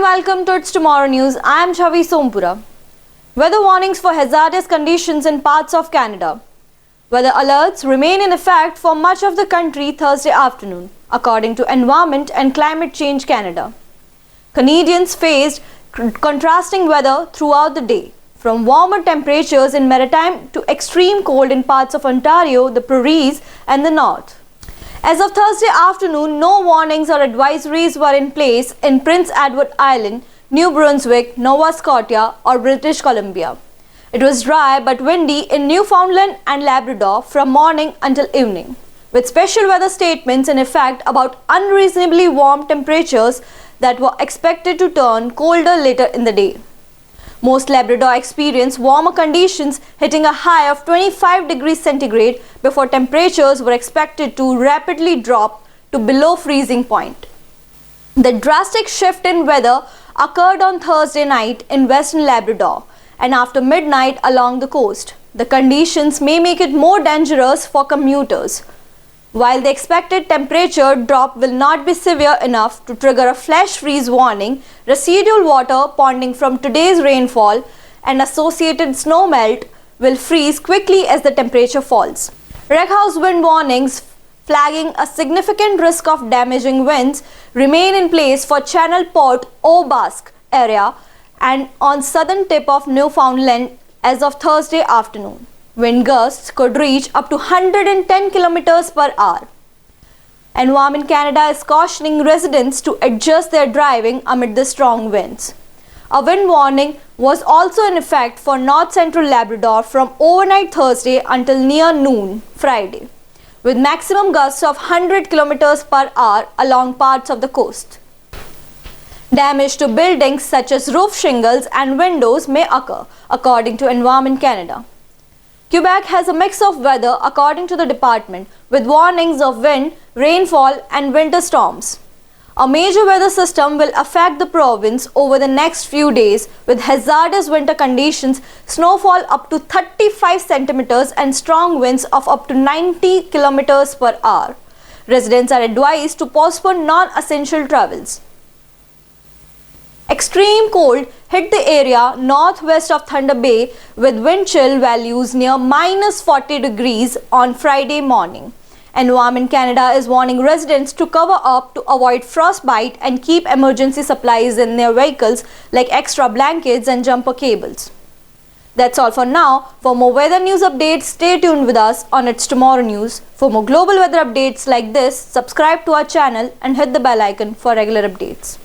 welcome to It's Tomorrow News. I am Chavi Sompura. Weather warnings for hazardous conditions in parts of Canada. Weather alerts remain in effect for much of the country Thursday afternoon, according to Environment and Climate Change Canada. Canadians faced contrasting weather throughout the day, from warmer temperatures in Maritime to extreme cold in parts of Ontario, the Prairies, and the North. As of Thursday afternoon, no warnings or advisories were in place in Prince Edward Island, New Brunswick, Nova Scotia, or British Columbia. It was dry but windy in Newfoundland and Labrador from morning until evening, with special weather statements in effect about unreasonably warm temperatures that were expected to turn colder later in the day. Most Labrador experienced warmer conditions, hitting a high of 25 degrees centigrade before temperatures were expected to rapidly drop to below freezing point. The drastic shift in weather occurred on Thursday night in Western Labrador and after midnight along the coast. The conditions may make it more dangerous for commuters. While the expected temperature drop will not be severe enough to trigger a flash freeze warning, residual water ponding from today's rainfall and associated snow melt will freeze quickly as the temperature falls. Reghouse wind warnings flagging a significant risk of damaging winds remain in place for Channel Port au Basque area and on southern tip of Newfoundland as of Thursday afternoon. Wind gusts could reach up to 110 km per hour. Environment Canada is cautioning residents to adjust their driving amid the strong winds. A wind warning was also in effect for North Central Labrador from overnight Thursday until near noon Friday, with maximum gusts of 100 km per hour along parts of the coast. Damage to buildings such as roof shingles and windows may occur, according to Environment Canada. Quebec has a mix of weather according to the department, with warnings of wind, rainfall and winter storms. A major weather system will affect the province over the next few days with hazardous winter conditions, snowfall up to 35 centimeters and strong winds of up to 90 kilometers per hour. Residents are advised to postpone non-essential travels. Extreme cold hit the area northwest of Thunder Bay with wind chill values near minus 40 degrees on Friday morning. Environment Canada is warning residents to cover up to avoid frostbite and keep emergency supplies in their vehicles like extra blankets and jumper cables. That's all for now. For more weather news updates, stay tuned with us on It's Tomorrow News. For more global weather updates like this, subscribe to our channel and hit the bell icon for regular updates.